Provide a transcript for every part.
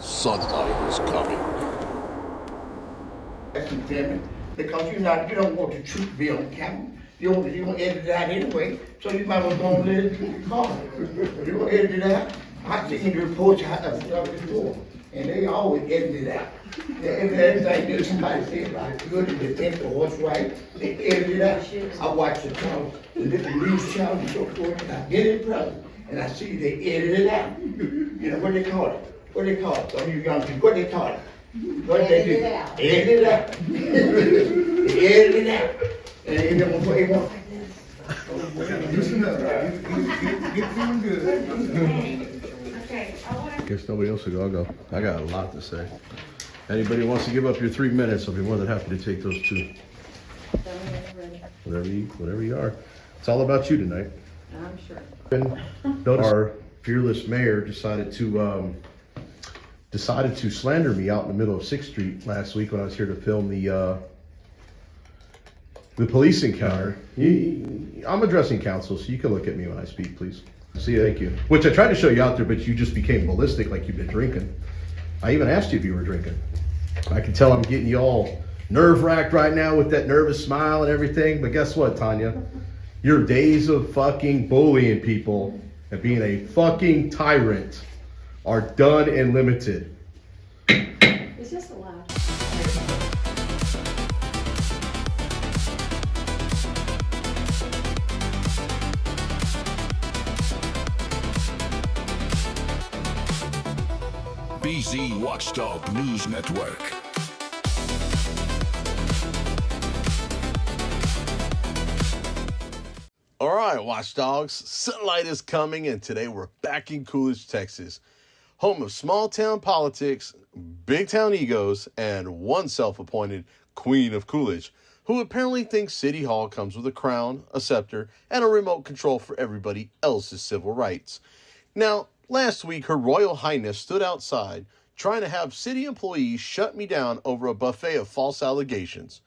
Sunlight is coming. Because you don't want the truth to be on camera. You want to edit it out anyway, so you might as well go and let it come. You want to edit it out? I've seen the reports I have done before, and they always edit it out. Everything that somebody said about good and dependent or what's right, they edit it out. I watch the channel, the news channel and so forth, and I get in prison, and I see they edit it out. You know what they call it? What they call it? Some of you young people, what they call it? What they do? Edit it out. They edit it out. And they don't put it on. Loosen up. Get feeling good. Guess nobody else will go. I'll go. I got a lot to say. Anybody who wants to give up your 3 minutes, I'll be more than happy to take those 2. Whatever you are. It's all about you tonight. I'm sure. Our fearless mayor decided to slander me out in the middle of 6th Street last week when I was here to film the police encounter. I'm addressing council, so you can look at me when I speak, please. See you, thank you. Which I tried to show you out there, but you just became ballistic like you've been drinking. I even asked you if you were drinking. I can tell I'm getting you all nerve-wracked right now with that nervous smile and everything, but guess what, Tanya? Your days of fucking bullying people and being a fucking tyrant are done and limited. Is this allowed? BZ Watchdog News Network. All right, Watchdogs, sunlight is coming, and today we're back in Coolidge, Texas, home of small town politics, big town egos, and one self-appointed Queen of Coolidge, who apparently thinks City Hall comes with a crown, a scepter, and a remote control for everybody else's civil rights. Now, last week, Her Royal Highness stood outside trying to have city employees shut me down over a buffet of false allegations,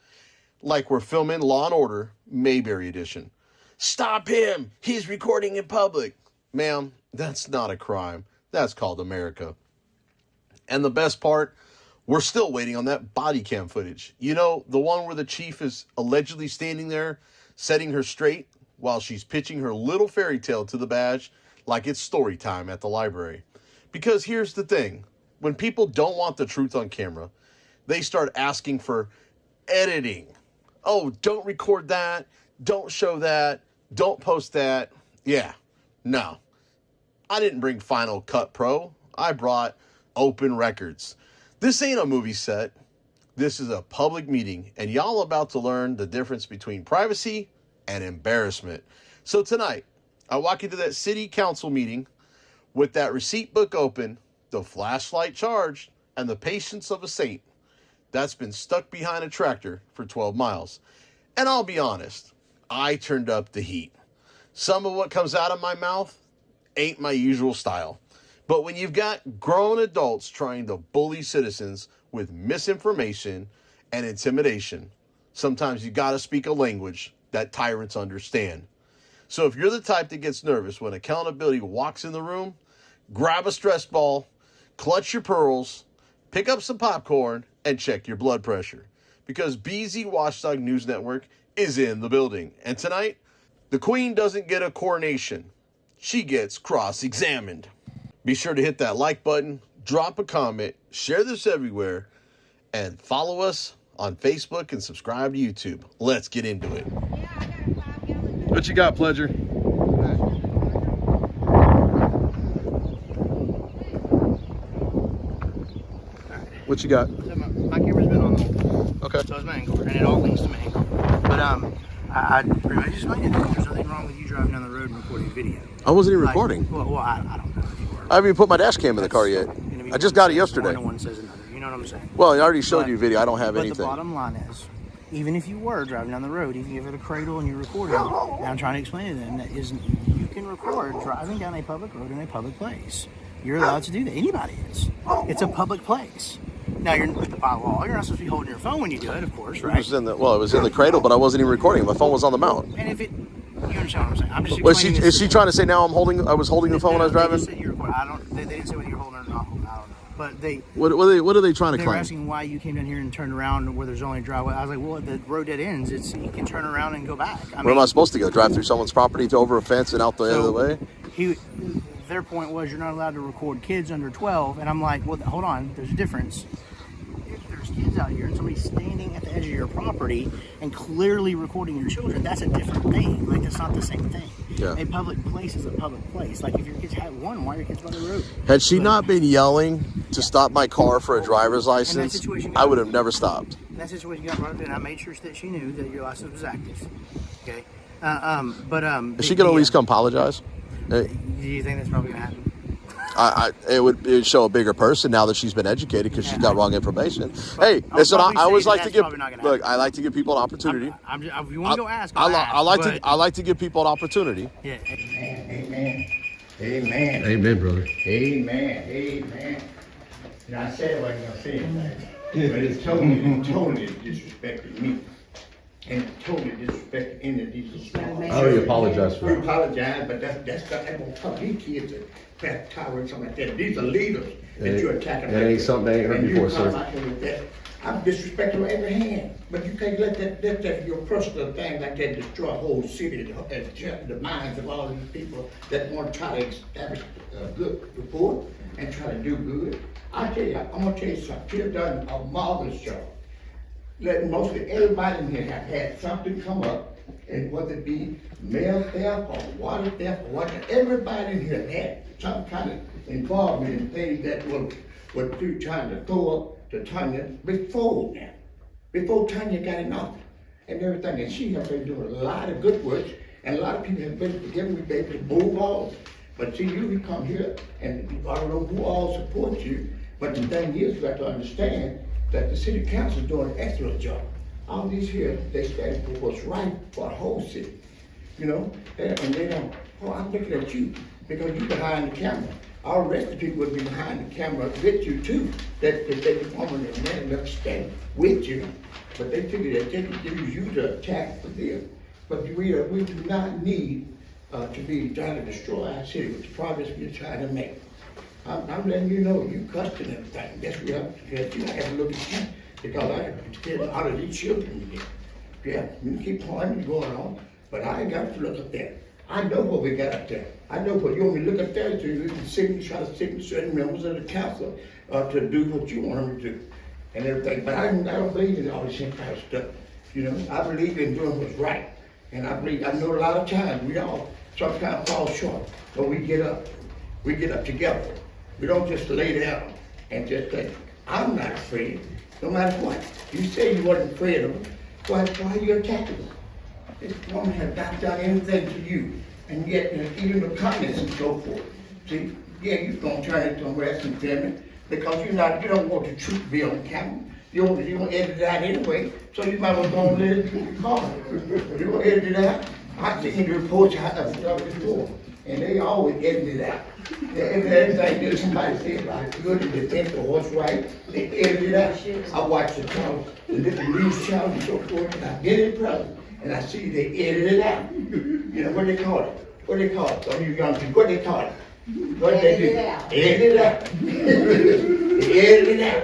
like we're filming Law and Order, Mayberry Edition. Stop him! He's recording in public. Ma'am, that's not a crime. That's called America. And the best part, we're still waiting on that body cam footage. You know, the one where the chief is allegedly standing there, setting her straight while she's pitching her little fairy tale to the badge like it's story time at the library. Because here's the thing. When people don't want the truth on camera, they start asking for editing. Oh, don't record that. Don't show that. Don't post that. Yeah, no. I didn't bring Final Cut Pro. I brought open records. This ain't a movie set. This is a public meeting, and y'all about to learn the difference between privacy and embarrassment. So tonight, I walk into that city council meeting with that receipt book open, the flashlight charged, and the patience of a saint that's been stuck behind a tractor for 12 miles. And I'll be honest, I turned up the heat. Some of what comes out of my mouth ain't my usual style. But when you've got grown adults trying to bully citizens with misinformation and intimidation, sometimes you gotta speak a language that tyrants understand. So if you're the type that gets nervous when accountability walks in the room, grab a stress ball, clutch your pearls, pick up some popcorn, and check your blood pressure. Because BZ Watchdog News Network is in the building. And tonight, the Queen doesn't get a coronation. She gets cross-examined. Be sure to hit that like button, drop a comment, share this everywhere, and follow us on Facebook and subscribe to YouTube. Let's get into it. What you got, Pledger? What you got? So my camera's been on the whole time. Okay. So it's my angle, and it all links to my angle. But I pretty much explained it. There's nothing wrong with you driving down the road and recording video. I wasn't even recording. Well, I don't know if you were. I haven't even put my dash cam in the car yet. I just got it yesterday. One says another. You know what I'm saying? Well, I already showed you video. I don't have but anything. The bottom line is, even if you were driving down the road, even if you have a cradle and you're recording, and I'm trying to explain to them that you can record driving down a public road in a public place. You're allowed to do that. Anybody is. It's a public place. Now, by law, you're not supposed to be holding your phone when you do it, of course, right? It was in the cradle, but I wasn't even recording. My phone was on the mount. And if it, you understand what I'm saying? I'm just explaining. Is she trying to say now I was holding the phone when I was driving? They didn't say whether you're holding it or not holding it. I don't know. But they What are they trying to they're claim? asking why you came down here and turned around where there's only a driveway. I was like, well, the road dead ends. You can turn around and go back. Where am I supposed to go? Drive through someone's property to over a fence and out the other way? Their point was you're not allowed to record kids under 12, and I'm like, well, hold on, there's a difference. If there's kids out here and somebody's standing at the edge of your property and clearly recording your children, that's a different thing. Like, that's not the same thing. Yeah. A public place is a public place. Like, if your kids had one, why are your kids by the road? Had she not been yelling to stop my car for a driver's license, situation, I would have never stopped. In that situation, got brought up, and I made sure that she knew that your license was active. Okay, Is she gonna at least come apologize? Do you think that's probably gonna happen? It would show a bigger person now that she's been educated because she's got wrong information. Hey, listen, I always like to give. Look, I like to give people an opportunity. If you want to go ask, I like to give people an opportunity. Yeah. Amen. Amen. Amen, brother. Amen. Amen. And I said what I was gonna say, but it's totally disrespecting me. And totally disrespecting any of these. I already apologize for We that. apologize, but that won't come. These kids are fat tower and something like that. These are leaders that you're attacking. That ain't something they ain't heard And before, you come sir. out here with that. I'm disrespecting on every hand, but you can't let that your personal thing like that destroy a whole city, the minds of all these people that want to try to establish a good report and try to do good. I tell you, I'm gonna tell you something. You've done a marvelous job. Let mostly everybody in here have had something come up, and whether it be mail theft or water theft or whatever, everybody in here had some kind of involvement in things that were trying to throw up to Tanya before Tanya got in office and everything. And she has been doing a lot of good work, and a lot of people have been forgiven me, able to move on. But see, you come here, and I don't know who all supports you, but the thing is, you got to understand that the city council is doing an excellent job. All these here, they stand for what's right for the whole city, you know? And they don't, oh, I'm looking at you because you're behind the camera. All the rest of the people would be behind the camera with you too, that they woman and man enough stand with you. But they figure that they can use you to attack for them. But we do not need to be trying to destroy our city with the progress we're trying to make. I'm letting you know, you cussed and everything. That's real. You have to look at you because I have to get out of these children again. Yeah, you can keep pointing going on, but I ain't got to look up there. I know what we got up there. I know what you want me to look up there to. You can try to signal certain members of the council to do what you want them to do and everything. But I don't believe in all this kind of stuff. You know, I believe in doing what's right. And I know a lot of times we all sometimes fall short, but we get up. We get up together. We don't just lay down and just think, I'm not afraid, no matter what. You say you wasn't afraid of them, why are you attacking them? This woman has not done anything to you, and yet even the comments and so forth. See, yeah, you're gonna turn it to harassment family because you don't want the truth to be on camera. You don't edit it out anyway, so you might as well go and let it be called. You don't edit it out. I've seen the reports I've done before, and they always edit it out. Everything that somebody said about good and defend for what's right, they edit it out. I watch the channel, the different news channels and so forth, and I get in present, and I see they edit it out. You know what they call it? What they call it? Some of you young people, what they call it? What they do? Edit it out. They edit it out.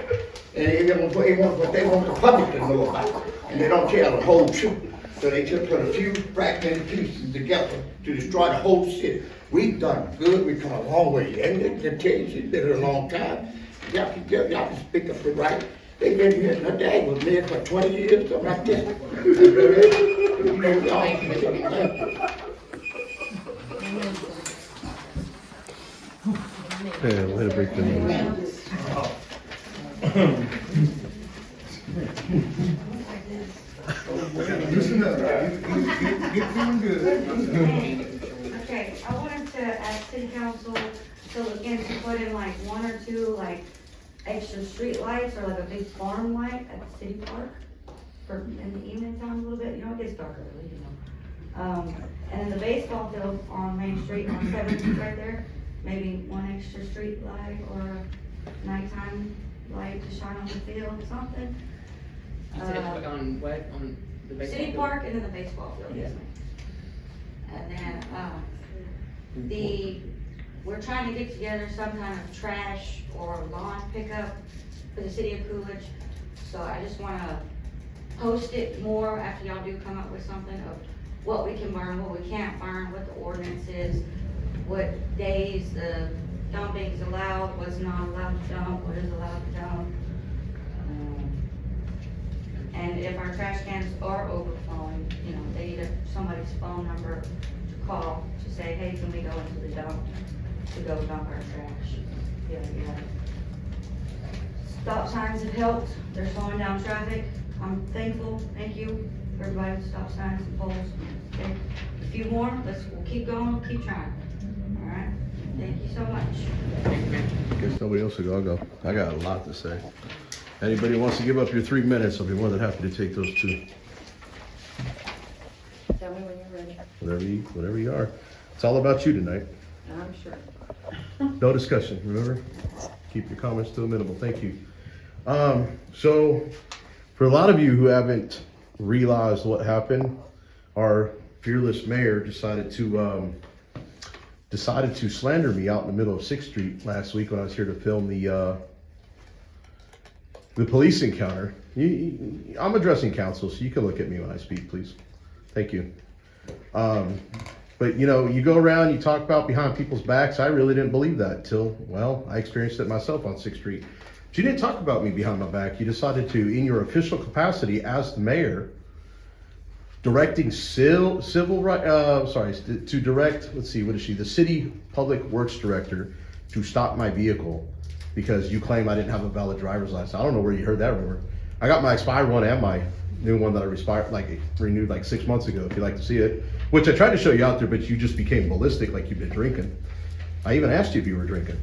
And they want the public to know about it. And they don't tell the whole truth. So they just put a few fragmented pieces together to destroy the whole city. We've done good, we've come a long way. And they can tell you, it's been a long time. Y'all can speak up for right. They've been here, my dad was there for 20 years, something like that. You know, we all can say thank you. Yeah, way to break the news. Loosen up, get feeling good. Okay, I wanted to ask city council to look into putting like one or two like extra street lights or like a big farm light at the city park for in the evening time a little bit, you know, it gets dark early, you know. And in the baseball field on Main Street on 7th right there, maybe one extra street light or a nighttime light to shine on the field or something. You said on what? On the baseball City field? park and then the baseball field, yes ma'am. And then, the we're trying to get together some kind of trash or lawn pickup for the city of Coolidge. So I just wanna post it more after y'all do come up with something of what we can burn, what we can't burn, what the ordinance is, what days the dumping is allowed, what's not allowed to dump, what is allowed to dump. And if our trash cans are overflowing, you know, they need somebody's phone number to call to say, hey, can we go into the dump to go dump our trash? Yeah. Stop signs have helped. They're slowing down traffic. I'm thankful. Thank you, everybody with stop signs and poles. Okay. A few more. We'll keep going. Keep trying. All right. Thank you so much. Guess nobody else will go. I'll go. I got a lot to say. Anybody wants to give up your 3 minutes, I'll be more than happy to take those 2. Tell me when you're ready. Whatever you are. It's all about you tonight. I'm sure. No discussion, remember? Keep your comments to a minimum. Thank you. So for a lot of you who haven't realized what happened, our fearless mayor decided to slander me out in the middle of 6th Street last week when I was here to film the police encounter. I'm addressing council, so you can look at me when I speak, please. Thank you. But you know, you go around, you talk about behind people's backs. I really didn't believe that till, well, I experienced it myself on 6th Street. But you didn't talk about me behind my back. You decided to, in your official capacity as the mayor, directing to direct, let's see, what is she? The city public works director to stop my vehicle because you claim I didn't have a valid driver's license. I don't know where you heard that rumor. I got my expired one and my new one that I renewed like 6 months ago, if you'd like to see it, which I tried to show you out there, but you just became ballistic like you've been drinking. I even asked you if you were drinking.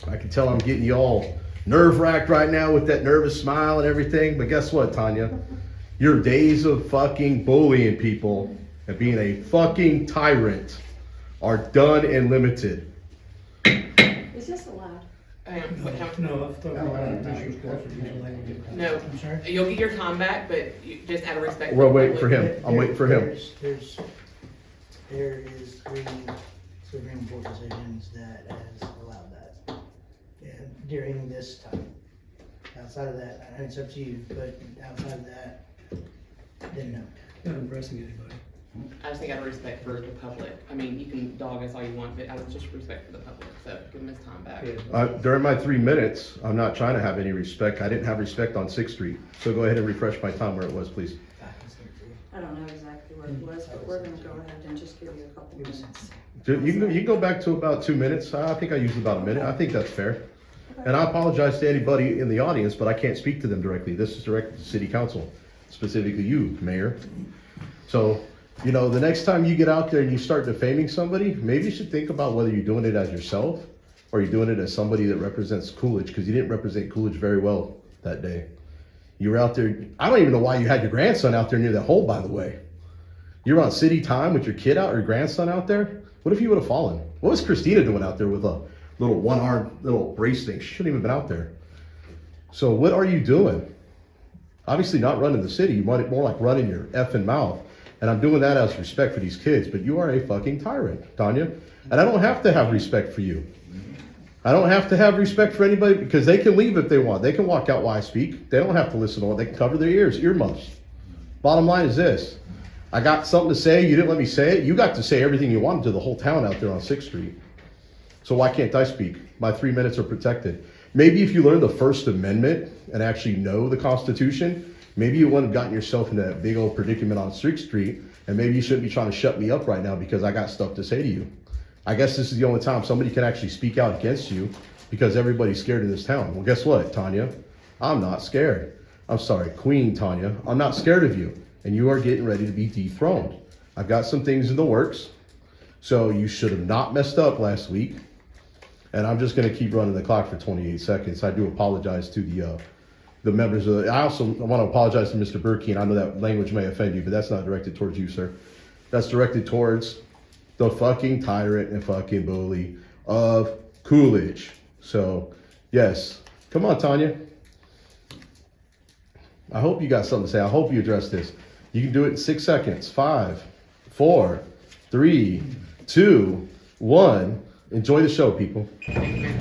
I can tell I'm getting you all nerve-wracked right now with that nervous smile and everything, but guess what, Tanya? Your days of fucking bullying people and being a fucking tyrant are done and limited. Is this allowed? No, I've thought about it. No, I'm sorry? you'll get your time back, but just out of respect. We're waiting for him. I'm waiting for him. There is 3 Supreme Court decisions that has allowed that during this time. Outside of that, it's up to you, but outside of that, then no. Not impressing anybody. I just think out of respect for the public. I mean, you can dog us all you want, but out of just respect for the public. So give him his time back. During my 3 minutes, I'm not trying to have any respect. I didn't have respect on 6th Street. So go ahead and refresh my time where it was, please. I don't know exactly where it was, but we're gonna go ahead and just give you a couple minutes. You can go back to about 2 minutes. I think I used about a minute. I think that's fair. And I apologize to anybody in the audience, but I can't speak to them directly. This is directed to City Council, specifically you, Mayor. So, you know, the next time you get out there and you start defaming somebody, maybe you should think about whether you're doing it as yourself or you're doing it as somebody that represents Coolidge, because you didn't represent Coolidge very well that day. You were out there. I don't even know why you had your grandson out there near that hole, by the way. You were on city time with your kid out, or your grandson out there. What if you would have fallen? What was Christina doing out there with a little one-arm little brace thing? She shouldn't even been out there. So what are you doing? Obviously not running the city. You want it more like running your effing mouth. And I'm doing that as respect for these kids, but you are a fucking tyrant, Tanya. And I don't have to have respect for you. I don't have to have respect for anybody, because they can leave if they want. They can walk out while I speak. They don't have to listen to it. They can cover their earmuffs. Bottom line is this. I got something to say. You didn't let me say it. You got to say everything you wanted to the whole town out there on 6th Street. So why can't I speak? My 3 minutes are protected. Maybe if you learn the First Amendment and actually know the Constitution, maybe you wouldn't have gotten yourself into that big old predicament on 6th Street, and maybe you shouldn't be trying to shut me up right now because I got stuff to say to you. I guess this is the only time somebody can actually speak out against you, because everybody's scared in this town. Well, guess what, Tanya? I'm not scared. I'm sorry, Queen Tanya. I'm not scared of you, and you are getting ready to be dethroned. I've got some things in the works, so you should have not messed up last week, and I'm just going to keep running the clock for 28 seconds. I do apologize to the members of I also want to apologize to Mr. Burkey, and I know that language may offend you, but that's not directed towards you, sir. That's directed towards the fucking tyrant and fucking bully of Coolidge. So, yes. Come on, Tanya. I hope you got something to say. I hope you address this. You can do it in 6 seconds. 5, 4, 3, 2, 1. Enjoy the show, people. Yes.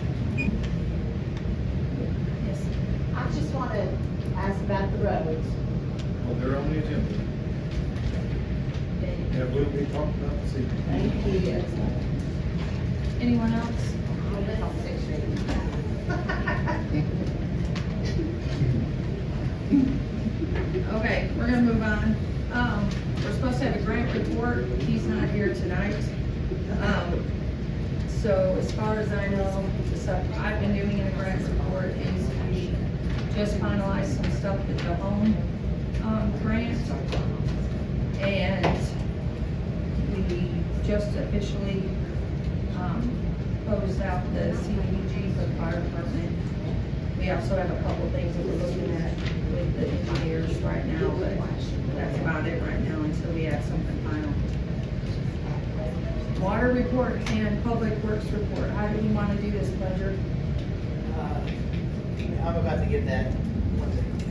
I just want to ask about the roads. Well, they're on the agenda. Yeah, we'll be talking about this evening. Thank you. Anyone else? I'll live on 6th Street. Okay, we're gonna move on. We're supposed to have a grant report. He's not here tonight. So as far as I know, the stuff I've been doing in the grant report is we just finalized some stuff with the home, grant. And we just officially, closed out the CDBG for the fire department. We also have a couple of things that we're looking at with the engineers right now, but that's about it right now until we have something final. Water report and public works report. How do we want to do this, Pleasure? I'm about to give that. One second.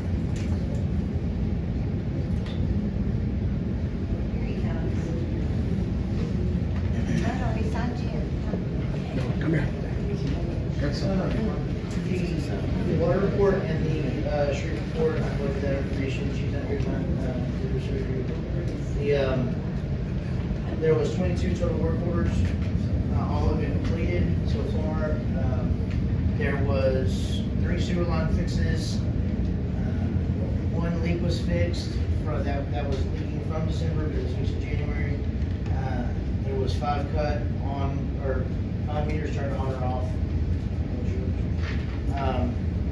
Here he comes. I know, he signed you. Come here. Got some. The water report and the street report, I looked at that information, she's not here tonight, did her surgery. There was 22 total work orders, all have been completed so far. There was 3 sewer line fixes, 1 leak was fixed, that was leaking from December, but it was fixed in January. There was 5 cut on, or 5 meters turned on or off.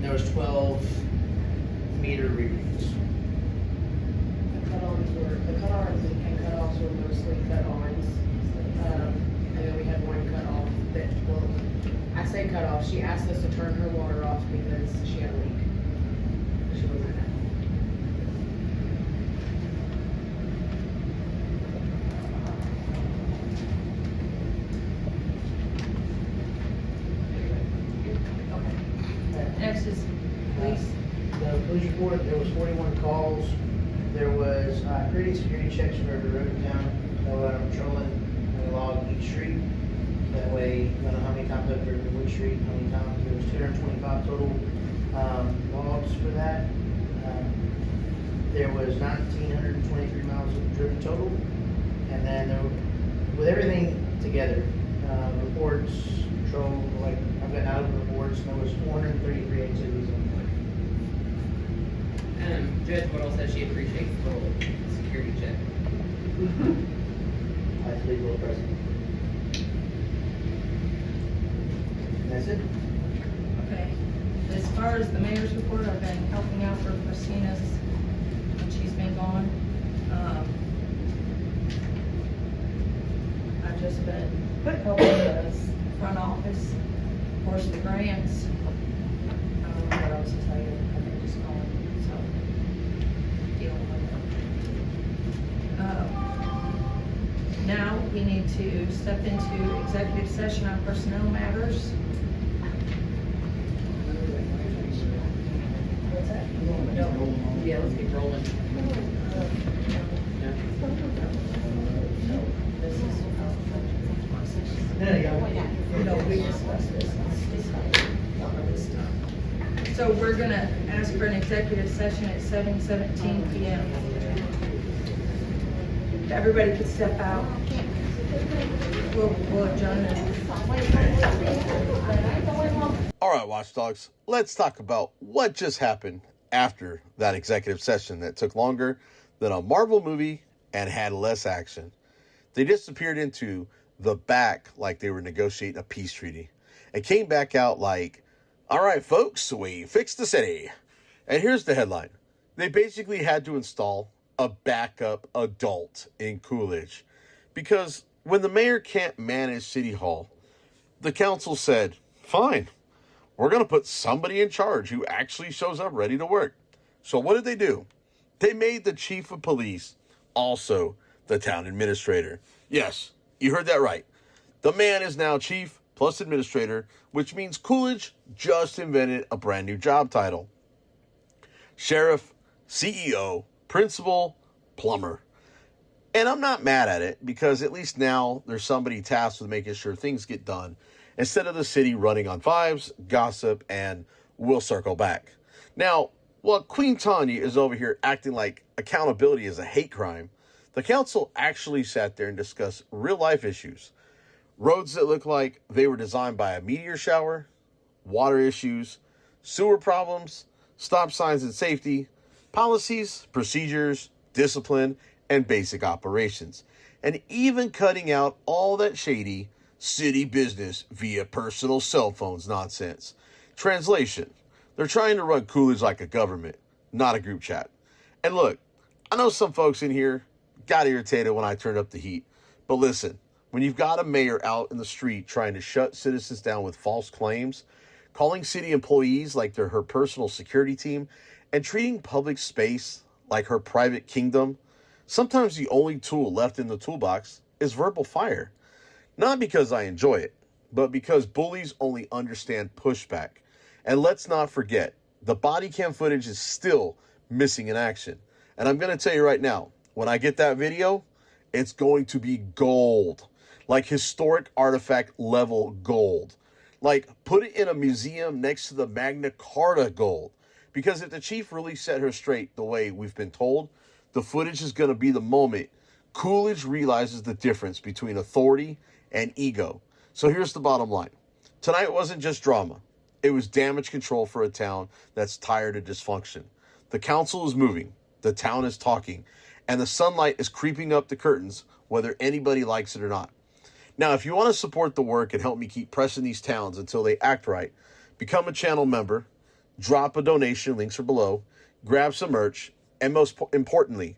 There was 12 meter readings. The cut-ons and cut-offs were mostly cut-ons. And then we had one cut-off that, well, I say cut-off, she asked us to turn her water off because she had a leak. She wasn't happy. Next is police. The police report, there was 41 calls. There was creating security checks for every road in town. So I'm patrolling and log each street. That way, you know how many times I've driven which street, how many times. There was 225 total logs for that. There was 1,923 miles driven total. And then there, with everything together, reports, patrol, like I've got out of reports, and there was 433 activities on Judge Whittle says she appreciates the little security check. I believe will present. And that's it. Okay. As far as the mayor's report, I've been helping out for Christina's when she's been gone. I've just been helping the front office, of course, the grants. I don't know what else to tell you. I've been just going, so dealing with it. Now we need to step into executive session on personnel matters. What's that? Yeah, let's keep rolling. No, we discussed this. So we're gonna ask for an executive session at 7:17 p.m. If everybody could step out. We'll adjourn it. All right, Watchdogs, let's talk about what just happened after that executive session that took longer than a Marvel movie and had less action. They disappeared into the back like they were negotiating a peace treaty and came back out like, all right, folks, we fixed the city. And here's the headline. They basically had to install a backup adult in Coolidge because when the mayor can't manage City Hall, the council said, fine, we're going to put somebody in charge who actually shows up ready to work. So what did they do? They made the chief of police also the town administrator. Yes, you heard that right. The man is now chief plus administrator, which means Coolidge just invented a brand new job title. Sheriff, CEO, principal, plumber. And I'm not mad at it because at least now there's somebody tasked with making sure things get done instead of the city running on vibes, gossip, and we'll circle back. Now, while Queen Tanya is over here acting like accountability is a hate crime, the council actually sat there and discussed real-life issues. Roads that look like they were designed by a meteor shower, water issues, sewer problems, stop signs and safety, policies, procedures, discipline, and basic operations. And even cutting out all that shady city business via personal cell phones nonsense. Translation: they're trying to run Coolidge like a government, not a group chat. And look, I know some folks in here got irritated when I turned up the heat, but listen, when you've got a mayor out in the street trying to shut citizens down with false claims, calling city employees like they're her personal security team, and treating public space like her private kingdom, sometimes the only tool left in the toolbox is verbal fire. Not because I enjoy it, but because bullies only understand pushback. And let's not forget, the body cam footage is still missing in action. And I'm going to tell you right now, when I get that video, it's going to be gold. Like historic artifact level gold. Like, put it in a museum next to the Magna Carta gold. Because if the chief really set her straight the way we've been told, the footage is going to be the moment Coolidge realizes the difference between authority and ego. So here's the bottom line. Tonight wasn't just drama. It was damage control for a town that's tired of dysfunction. The council is moving. The town is talking. And the sunlight is creeping up the curtains, whether anybody likes it or not. Now, if you want to support the work and help me keep pressing these towns until they act right, become a channel member, drop a donation, links are below, grab some merch, and most importantly,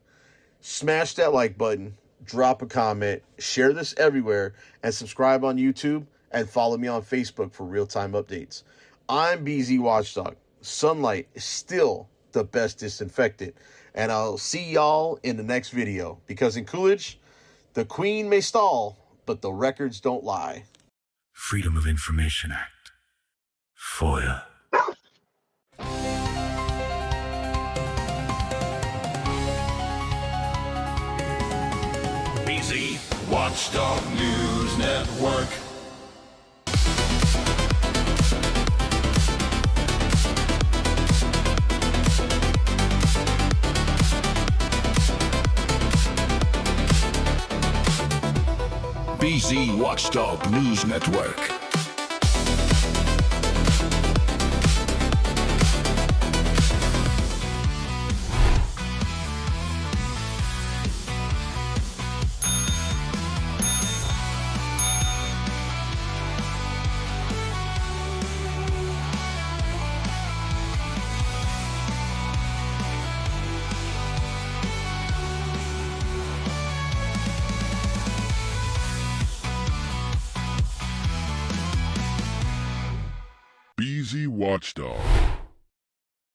smash that like button, drop a comment, share this everywhere, and subscribe on YouTube, and follow me on Facebook for real-time updates. I'm BZ Watchdog. Sunlight is still the best disinfectant, and I'll see y'all in the next video, because in Coolidge, the queen may stall, but the records don't lie. Freedom of Information Act. FOIA. BZ Watchdog News Network. BZ Watchdog News Network. BZ Watchdog.